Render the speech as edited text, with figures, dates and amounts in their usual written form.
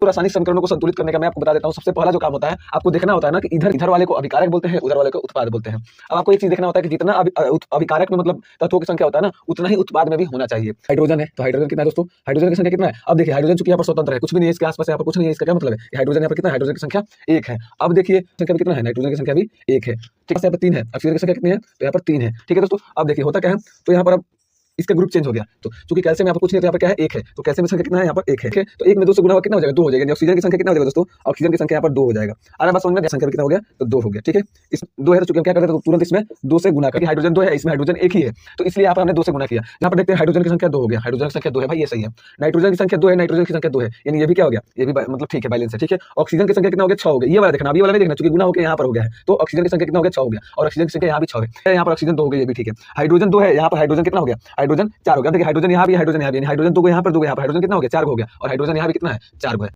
रासायनिक समीकरणों को संतुलित करने का मैं आपको बता देता हूँ। सबसे पहला जो काम होता है, आपको देखना होता है ना कि इधर वाले को अभिकारक बोलते हैं, उधर वाले को उत्पाद बोलते हैं। अब आपको एक चीज देखना होता है कि जितना अभिकारक में मतलब तत्वों की संख्या होता है ना, उतना ही उत्पाद में भी होना चाहिए। हाइड्रोजन है तो हाइड्रोजन कितना है दोस्तों? हाइड्रोजन की संख्या कितना है? अब देखिए हाइड्रोजन चूंकि यहाँ पर स्वतंत्र है, कुछ भी नहीं है इसके आसपास, यहाँ पर कुछ नहीं है, इसका क्या मतलब है कि हाइड्रोजन यहाँ पर कितना है? हाइड्रोजन की संख्या 1 है। अब देखिए संख्या भी कितना है? नाइट्रोजन की संख्या भी 1 है। ठीक है, यहाँ पर 3 है। ऑक्सीजन की संख्या कितनी है? तो यहाँ पर 3 है। ठीक है दोस्तों, अब देखिए होता क्या है, तो यहाँ पर अब इसका ग्रुप चेंज हो गया। तो चूंकि कैल्शियम यहाँ पर कुछ नहीं है, तो यहाँ पर क्या है? 1 है। तो कैल्शियम की संख्या कितना है? यहाँ पर 1 है। तो 1 में 2 से गुणा हुआ कितना हो जाएगा? 2 हो जाएगा। ऑक्सीजन की संख्या कितना हो जाएगा दोस्तों? ऑक्सीजन की संख्या यहाँ पर 2 हो जाएगा। अरे बस समझ में संख्या कितना हो गया? तो 2 हो गया। ठीक है, इस 2 है तो चूंकि हम क्या करते हैं, तो तुरंत इसमें 2 से गुणा करके, हाइड्रोजन 2 है, इसमें हाइड्रोजन 1 ही है, तो इसलिए यहाँ पर हमने 2 से गुणा किया। यहाँ पर देखते हैं हाइड्रोजन की संख्या 2 हो गया। हाइड्रोजन की संख्या 2 है भाई, ये सही है। नाइट्रोजन की संख्या 2 है, नाइट्रोजन की संख्या 2 है, यानी ये भी क्या हो गया? ये भी मतलब ठीक है, बैलेंस है। ठीक है, ऑक्सीजन की संख्या कितना हो गया? 6 हो गया। ये वाला देखना, अब ये वाला नहीं देखना, चूंकि गुणा होकर यहाँ पर हो गया है, तो ऑक्सीजन की संख्या कितना हो गया? 6 हो गया। और ऑक्सीजन की संख्या यहाँ भी 6 है, यहाँ पर ऑक्सीजन 2 हो गया, ये भी ठीक है। हाइड्रोजन 2 है, यहाँ पर हाइड्रोजन कितना हो गया? हाइड्रोजन 4 हो गया। देखिए हाइड्रोजन यहाँ भी, हाइड्रोजन यहाँ भी, हाइड्रोजन 2 यहाँ पर 2 यहाँ पर, हाइड्रोजन कितना हो गया? 4 हो गया। और हाइड्रोजन यहाँ भी कितना है? 4 है।